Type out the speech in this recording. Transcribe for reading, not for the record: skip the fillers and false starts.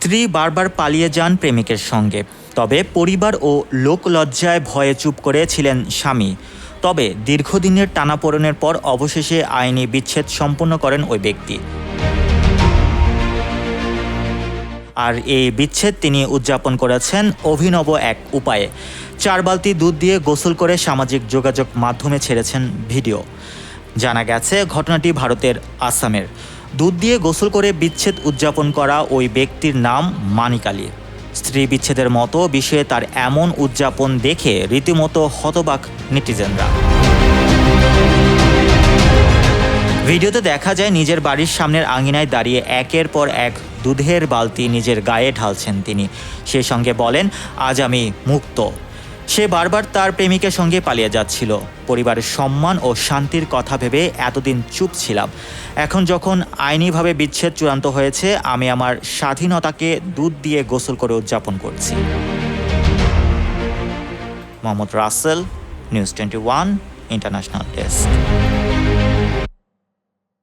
স্ত্রী বারবার পালিয়ে যান প্রেমিকের সঙ্গে, তবে পরিবার ও লোকলজ্জায় ভয়ে চুপ করে ছিলেন স্বামী। তবে দীর্ঘদিনের টানাপোড়েনের পর অবশেষে আইনি বিচ্ছেদ সম্পন্ন করেন ওই ব্যক্তি। আর এই বিচ্ছেদ তিনি উদযাপন করেছেন অভিনব এক উপায়ে। 4 বালতি দুধ দিয়ে গোসল করে সামাজিক যোগাযোগ মাধ্যমে ছেড়েছেন ভিডিও। জানা গেছে ঘটনাটি ভারতের আসামের। দুধ দিয়ে গোসল করে বিচ্ছেদ উদযাপন করা ওই ব্যক্তির নাম মানিক আলী। স্ত্রী বিচ্ছেদের মতো বিষয়ে তার এমন উদযাপন দেখে রীতিমতো হতবাক নেটিজেনরা। ভিডিওতে দেখা যায় নিজের বাড়ির সামনের আঙিনায় দাঁড়িয়ে একের পর এক দুধের বালতি নিজের গায়ে ঢালছেন তিনি। সেই সঙ্গে বলেন, আজ আমি মুক্ত। সে বারবার তার প্রেমিকের সঙ্গে পালিয়ে যাচ্ছিল। পরিবারের সম্মান ও শান্তির কথা ভেবে এতদিন চুপ ছিলাম। এখন যখন আইনিভাবে বিচ্ছেদ চূড়ান্ত হয়েছে, আমি আমার স্বাধীনতাকে দুধ দিয়ে গোসল করে উদযাপন করছি। Mohammad Rasel, news 21 international desk.